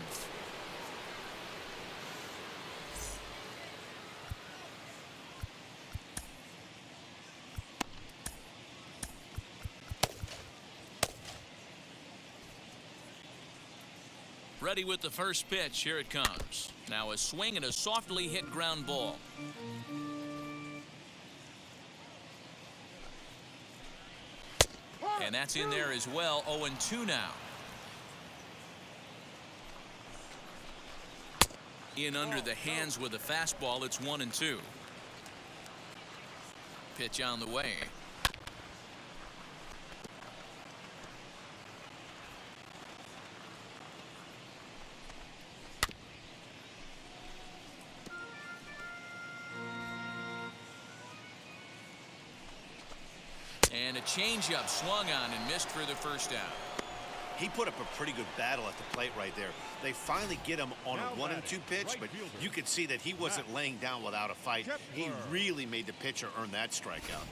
Ready with the first pitch. Here it comes. Now a swing and a softly hit ground ball. And that's in there as well. 0-2 now. In under the hands with a fastball. It's 1-2. Pitch on the way. And a changeup swung on and missed for the first out. He put up a pretty good battle at the plate right there. They finally get him on a 1-2 pitch, but you could see that he wasn't laying down without a fight. He really made the pitcher earn that strikeout.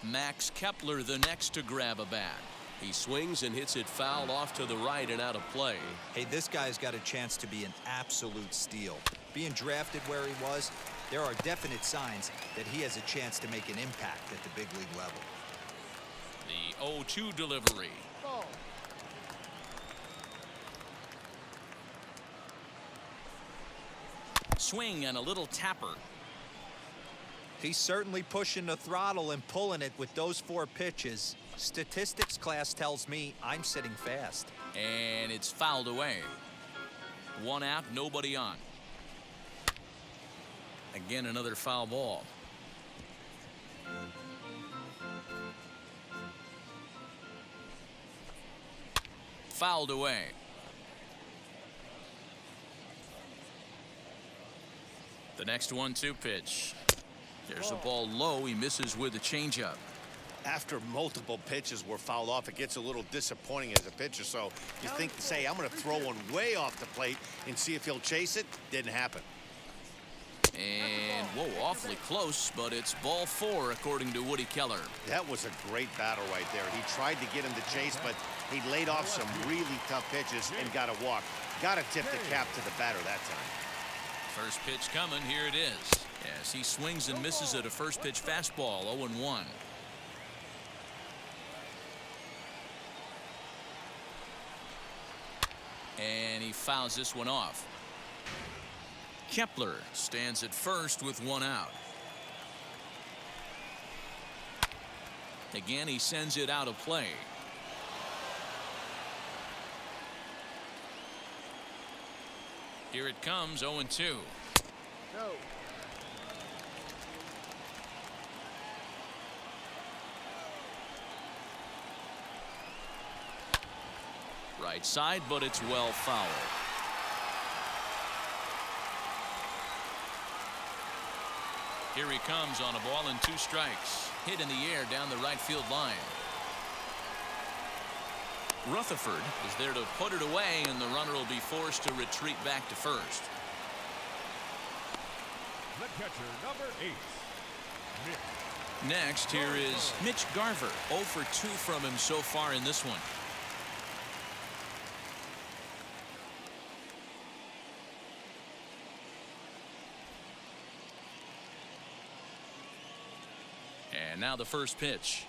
Max Kepler the next to grab a bat. He swings and hits it foul off to the right and out of play. Hey, this guy's got a chance to be an absolute steal. Being drafted where he was, there are definite signs that he has a chance to make an impact at the big league level. The 0-2 delivery. Swing and a little tapper. He's certainly pushing the throttle and pulling it with those 4 pitches. Statistics class tells me I'm sitting fast. And it's fouled away. 1 out, nobody on. Again, another foul ball. Fouled away. The next 1-2 pitch. There's a ball low. He misses with a changeup. After multiple pitches were fouled off, it gets a little disappointing as a pitcher. So you think, say, I'm going to throw one way off the plate and see if he'll chase it. Didn't happen. And, whoa, awfully close, but it's ball 4, according to Woody Keller. That was a great battle right there. He tried to get him to chase, but he laid off some really tough pitches and got a walk. Got to tip the cap to the batter that time. First pitch coming. Here it is. As he swings and misses at a first pitch fastball. 0-1. And he fouls this one off. Kepler stands at first with 1 out. Again, he sends it out of play. Here it comes. 0-2. No. Right side, but it's well fouled. Here he comes on a ball and 2 strikes. Hit in the air down the right field line. Rutherford is there to put it away, and the runner will be forced to retreat back to first. The catcher, number 8, Mitch. Next, here is Mitch Garver. 0 for 2 from him so far in this one. And now the first pitch.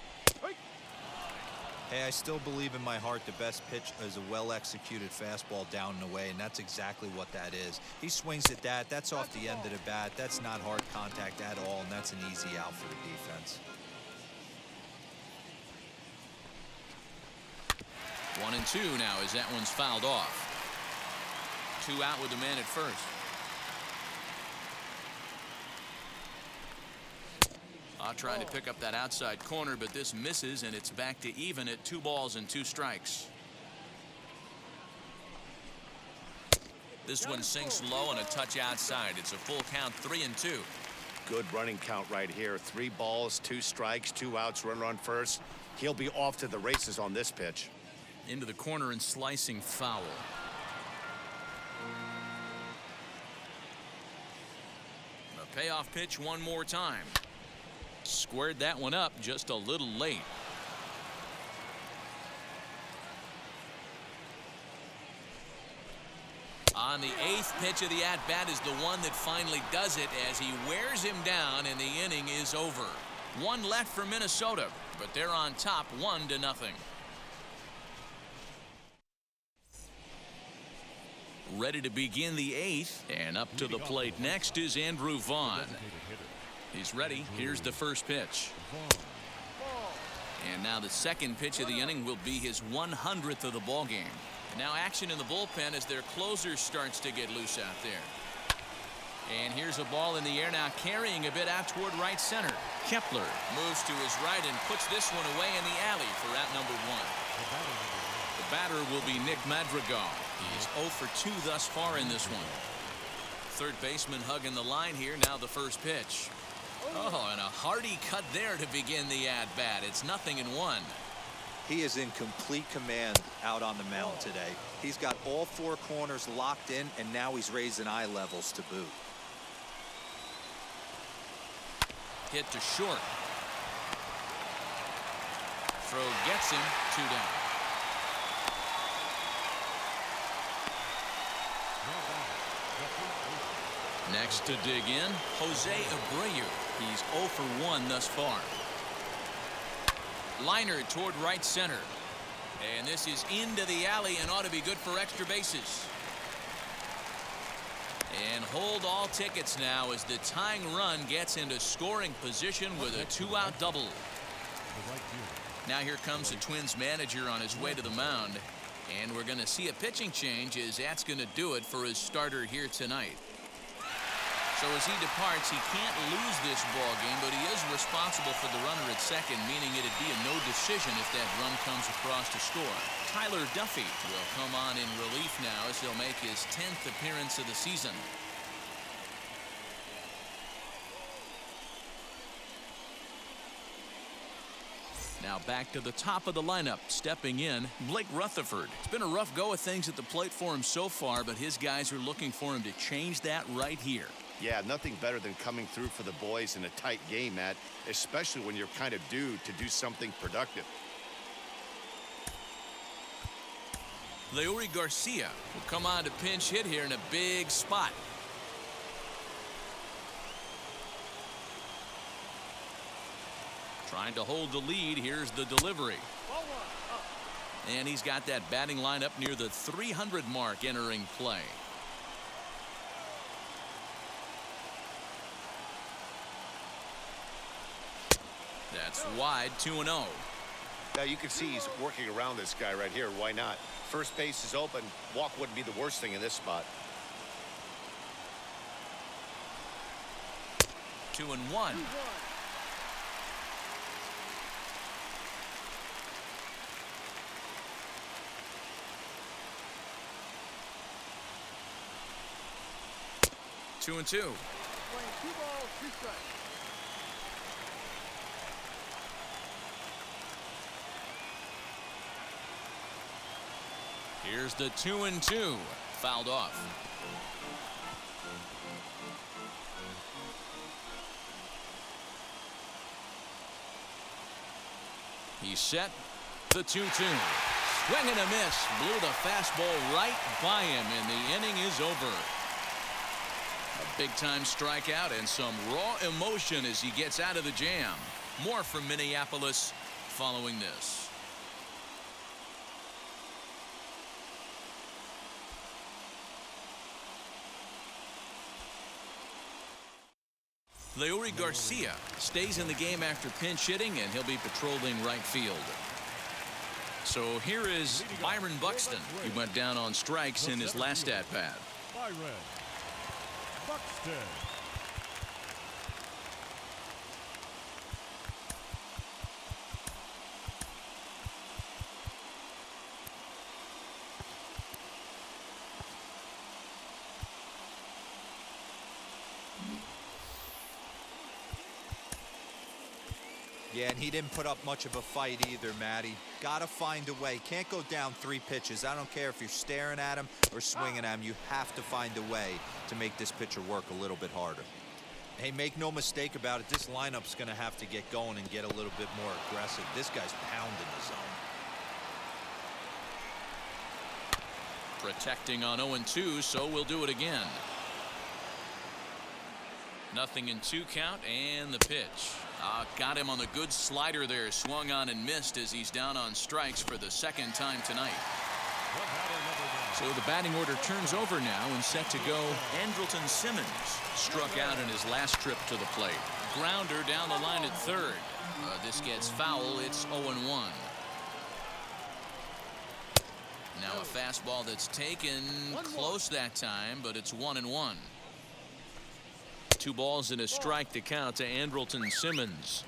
Hey, I still believe in my heart the best pitch is a well-executed fastball down and away, and that's exactly what that is. He swings at that. That's off the end of the bat. That's not hard contact at all, and that's an easy out for the defense. 1-2 now as that one's fouled off. 2 out with the man at first. Trying to pick up that outside corner, but this misses, and it's back to even at 2 balls and 2 strikes. This one sinks low and a touch outside. It's a full count, 3-2. Good running count right here. 3 balls, 2 strikes, 2 outs, runner on first. He'll be off to the races on this pitch. Into the corner and slicing foul. The payoff pitch one more time. Squared that one up just a little late. On the 8th pitch of the at-bat is the one that finally does it as he wears him down, and the inning is over. 1 left for Minnesota, but they're on top 1-0. Ready to begin the 8th, and up to the plate next is Andrew Vaughn. He's ready. Here's the first pitch. And now the second pitch of the inning will be his 100th of the ball game. Now action in the bullpen as their closer starts to get loose out there. And here's a ball in the air now, carrying a bit out toward right center. Kepler moves to his right and puts this one away in the alley for out number 1. The batter will be Nick Madrigal. He's 0 for 2 thus far in this one. Third baseman hugging the line here. Now the first pitch. Oh, and a hearty cut there to begin the at-bat. It's 0-1. He is in complete command out on the mound today. He's got all 4 corners locked in, and now he's raising eye levels to boot. Hit to short. Throw gets him, 2 down. Next to dig in, Jose Abreu. He's 0 for 1 thus far. Liner toward right center. And this is into the alley and ought to be good for extra bases. And hold all tickets now as the tying run gets into scoring position with a 2-out double. Now here comes the Twins manager on his way to the mound. And we're going to see a pitching change as that's going to do it for his starter here tonight. So as he departs, he can't lose this ball game, but he is responsible for the runner at second, meaning it'd be a no decision if that run comes across to score. Tyler Duffy will come on in relief now as he'll make his 10th appearance of the season. Now back to the top of the lineup, stepping in, Blake Rutherford. It's been a rough go of things at the plate for him so far, but his guys are looking for him to change that right here. Yeah, nothing better than coming through for the boys in a tight game, Matt, especially when you're kind of due to do something productive. Leury Garcia will come on to pinch hit here in a big spot. Trying to hold the lead. Here's the delivery. And he's got that batting lineup near the 300 mark entering play. That's wide, 2-0. Now you can see he's working around this guy right here. Why not? First base is open. Walk wouldn't be the worst thing in this spot. 2-1. 2-2. Playing 2 balls, 2 strikes. Here's the 2-2. Fouled off. He's set. The 2-2. Swing and a miss. Blew the fastball right by him, and the inning is over. A big-time strikeout and some raw emotion as he gets out of the jam. More from Minneapolis following this. Leury Garcia stays in the game after pinch hitting, and he'll be patrolling right field. So here is Byron Buxton. He went down on strikes in his last at-bat. Byron Buxton. Yeah, and he didn't put up much of a fight either, Matty. Gotta find a way. Can't go down 3 pitches. I don't care if you're staring at him or swinging at him. You have to find a way to make this pitcher work a little bit harder. Hey, make no mistake about it. This lineup's going to have to get going and get a little bit more aggressive. This guy's pounding the zone. Protecting on 0-2, so we'll do it again. 0-2 count, and the pitch. Got him on the good slider there. Swung on and missed as he's down on strikes for the second time tonight. So the batting order turns over now and set to go. Andrelton Simmons struck out in his last trip to the plate. Grounder down the line at third. This gets foul. It's 0-1. Now a fastball that's taken close that time, but it's 1-1. 2 balls and a strike to count to Andrelton Simmons.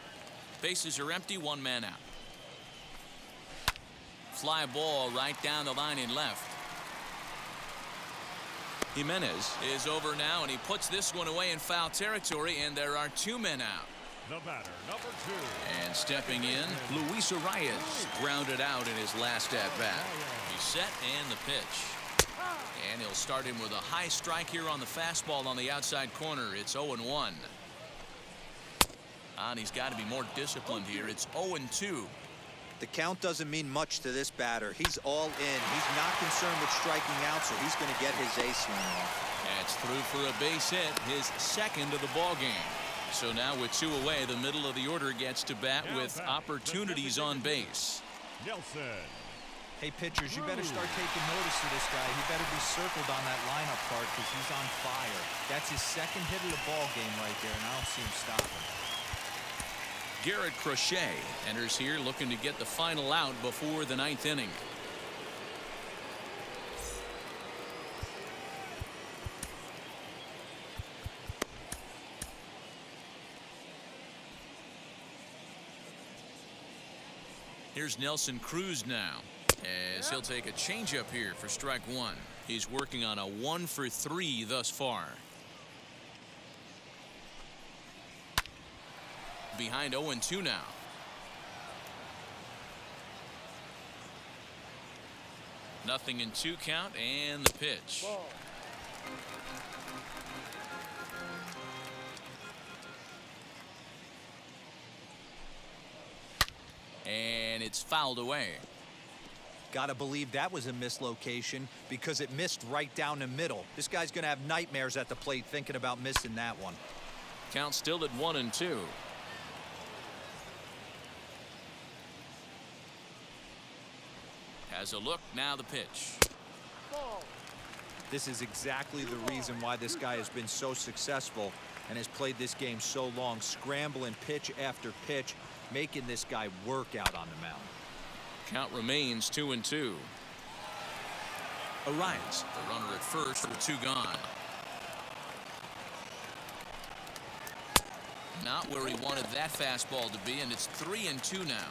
Bases are empty, 1 man out. Fly ball right down the line in left. Jimenez is over now, and he puts this one away in foul territory, and there are 2 men out. The batter, number 2. And stepping in, Luis Arias grounded out in his last at-bat. He's set, and the pitch. And he'll start him with a high strike here on the fastball on the outside corner. It's 0-1. And he's got to be more disciplined here. It's 0-2. The count doesn't mean much to this batter. He's all in. He's not concerned with striking out, so he's going to get his ace swing off. That's through for a base hit, his second of the ball game. So now with 2 away, the middle of the order gets to bat with opportunities on base. Nelson. Hey, pitchers, you better start taking notice of this guy. He better be circled on that lineup card because he's on fire. That's his second hit of the ball game right there, and I don't see him stopping. Garrett Crochet enters here looking to get the final out before the 9th inning. Here's Nelson Cruz now, as he'll take a changeup here for strike 1. He's working on a 1 for 3 thus far. Behind 0-2 now. Nothing in 2 count, and the pitch. And it's fouled away. Gotta believe that was a mislocation because it missed right down the middle. This guy's gonna have nightmares at the plate thinking about missing that one. Count still at 1-2. Has a look, now the pitch. This is exactly the reason why this guy has been so successful and has played this game so long, scrambling pitch after pitch, making this guy work out on the mound. Count remains 2-2. Arias, the runner at first with 2 gone. Not where he wanted that fastball to be, and it's 3-2 now.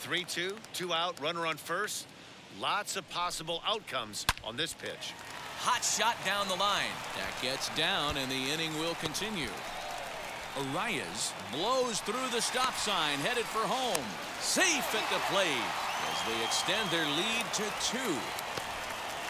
3-2, 2 out, runner on first. Lots of possible outcomes on this pitch. hot shot down the line. That gets down, and the inning will continue. Arias blows through the stop sign, headed for home. Safe at the plate as they extend their lead to 2.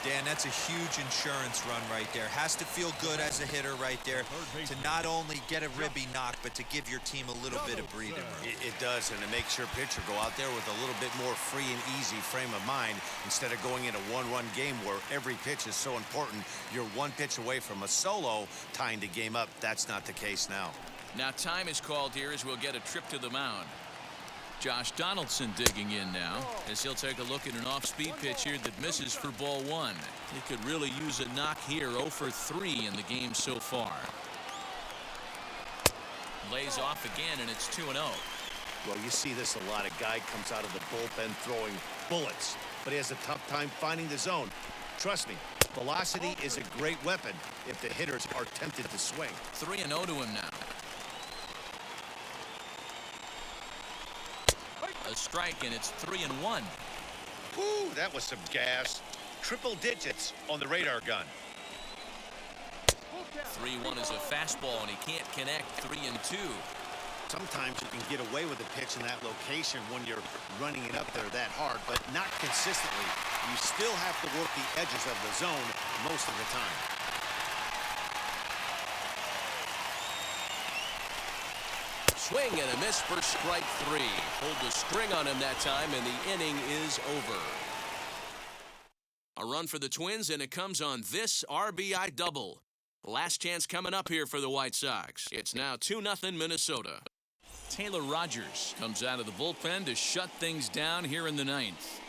Dan, that's a huge insurance run right there. Has to feel good as a hitter right there to not only get a ribby knock, but to give your team a little bit of breathing room. It does, and it makes your pitcher go out there with a little bit more free and easy frame of mind instead of going in a one-run game where every pitch is so important. You're one pitch away from a solo tying the game up. That's not the case now. Now time is called here as we'll get a trip to the mound. Josh Donaldson digging in now as he'll take a look at an off-speed pitch here that misses for ball 1. He could really use a knock here. 0 for 3 in the game so far. Lays off again, and it's 2-0. Well, you see this a lot. A guy comes out of the bullpen throwing bullets, but he has a tough time finding the zone. Trust me, velocity is a great weapon if the hitters are tempted to swing. 3-0 to him now. A strike, and it's 3-1. Ooh, that was some gas. Triple digits on the radar gun. 3-1 is a fastball, and he can't connect. 3-2. Sometimes you can get away with a pitch in that location when you're running it up there that hard, but not consistently. You still have to work the edges of the zone most of the time. Swing and a miss for strike 3. Pulled the string on him that time, and the inning is over. A run for the Twins, and it comes on this RBI double. Last chance coming up here for the White Sox. It's now 2-0 Minnesota. Taylor Rogers comes out of the bullpen to shut things down here in the 9th.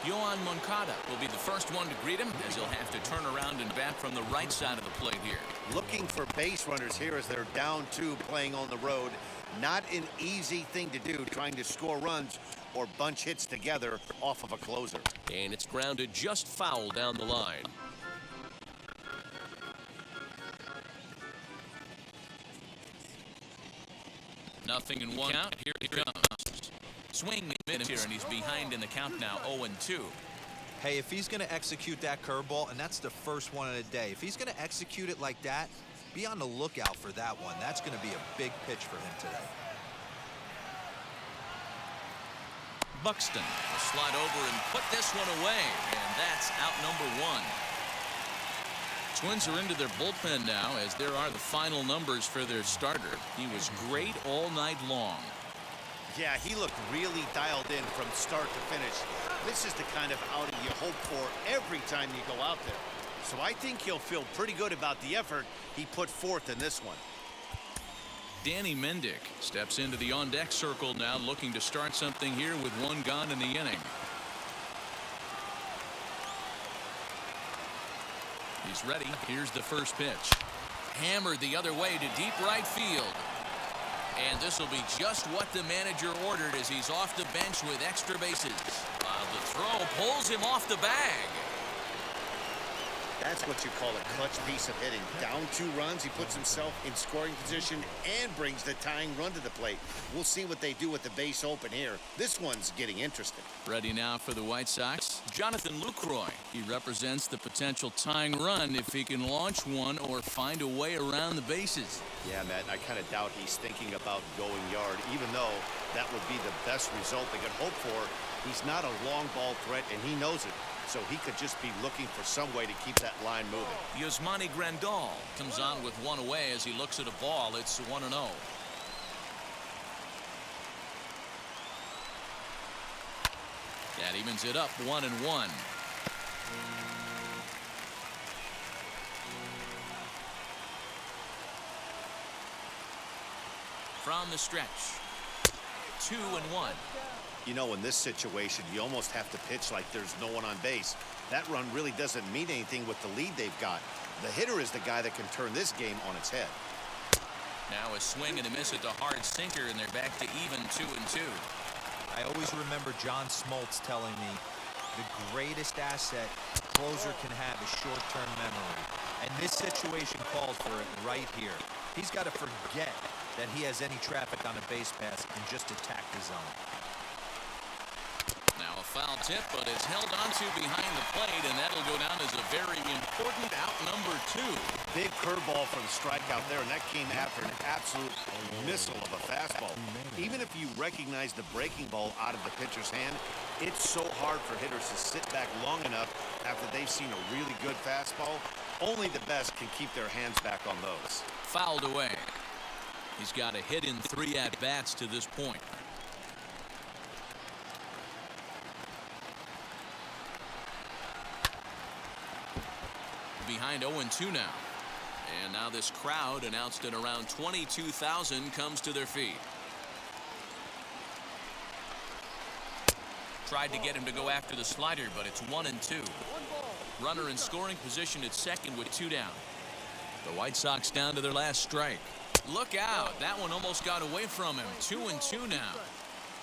Yoan Moncada will be the first one to greet him as he'll have to turn around and bat from the right side of the plate here. Looking for base runners here as they're down 2 playing on the road. Not an easy thing to do, trying to score runs or bunch hits together off of a closer. And it's grounded just foul down the line. Nothing in 1 count. Here he comes. Swing mid here, and he's behind in the count now, 0-2. Hey, if he's going to execute that curveball, and that's the first one of the day, if he's going to execute it like that, be on the lookout for that one. That's going to be a big pitch for him today. Buxton will slide over and put this one away, and that's out number 1. Twins are into their bullpen now as there are the final numbers for their starter. He was great all night long. Yeah, he looked really dialed in from start to finish. This is the kind of outing you hope for every time you go out there. So I think he'll feel pretty good about the effort he put forth in this one. Danny Mendick steps into the on-deck circle now, looking to start something here with 1 gone in the inning. He's ready. Here's the first pitch. Hammered the other way to deep right field. And this will be just what the manager ordered as he's off the bench with extra bases. The throw pulls him off the bag. That's what you call a clutch piece of hitting. Down 2 runs, he puts himself in scoring position and brings the tying run to the plate. We'll see what they do with the base open here. This one's getting interesting. Ready now for the White Sox, Jonathan Lucroy. He represents the potential tying run if he can launch one or find a way around the bases. Yeah, Matt, I kind of doubt he's thinking about going yard, even though that would be the best result they could hope for. He's not a long ball threat, and he knows it. So he could just be looking for some way to keep that line moving. Yasmani Grandal comes on with 1 away as he looks at a ball. It's 1-0. That evens it up 1-1. From the stretch, 2-1. You know, in this situation, you almost have to pitch like there's no one on base. That run really doesn't mean anything with the lead they've got. The hitter is the guy that can turn this game on its head. Now a swing and a miss at the hard sinker, and they're back to even 2-2. I always remember John Smoltz telling me the greatest asset a closer can have is short-term memory. And this situation called for it right here. He's got to forget that he has any traffic on a base pass and just attack the zone. Now a foul tip, but it's held onto behind the plate, and that'll go down as a very important out number 2. Big curveball for the strikeout there, and that came after an absolute missile of a fastball. Even if you recognize the breaking ball out of the pitcher's hand, it's so hard for hitters to sit back long enough after they've seen a really good fastball. Only the best can keep their hands back on those. Fouled away. He's got a hit in 3 at-bats to this point. Behind 0-2 now. And now this crowd, announced at around 22,000, comes to their feet. Tried to get him to go after the slider, but it's 1-2. Runner in scoring position at second with 2 down. The White Sox down to their last strike. Look out. That one almost got away from him. 2-2 now.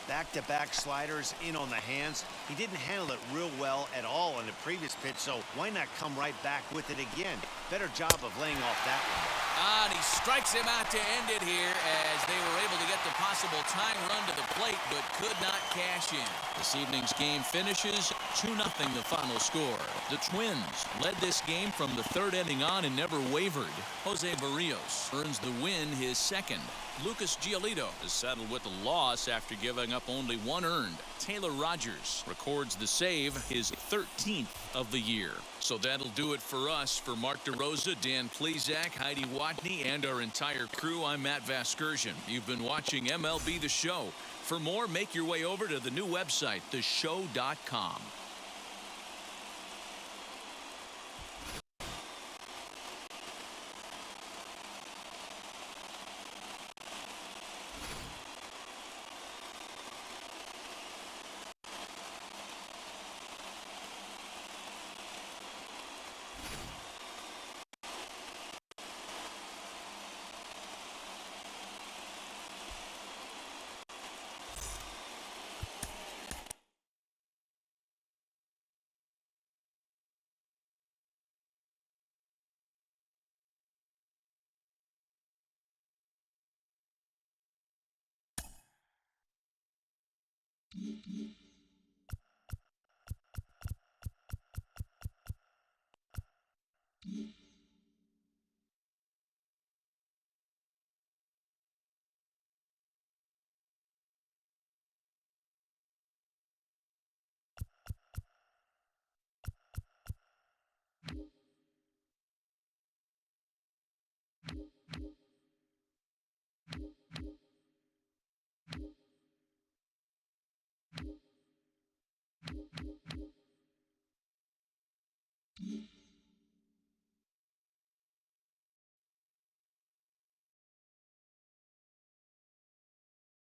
Back-to-back sliders in on the hands. He didn't handle it real well at all in the previous pitch, so why not come right back with it again? Better job of laying off that one. And he strikes him out to end it here as they were able to get the possible tying run to the plate, but could not cash in. This evening's game finishes 2-0 the final score. The Twins led this game from the 3rd inning on and never wavered. Jose Barrios earns the win, his 2nd. Lucas Giolito is settled with the loss after giving up only 1 earned. Taylor Rogers records the save, his 13th of the year. So that'll do it for us. For Mark DeRosa, Dan Plezak, Heidi Watney, and our entire crew, I'm Matt Vasgersian. You've been watching MLB The Show. For more, make your way over to the new website, theshow.com.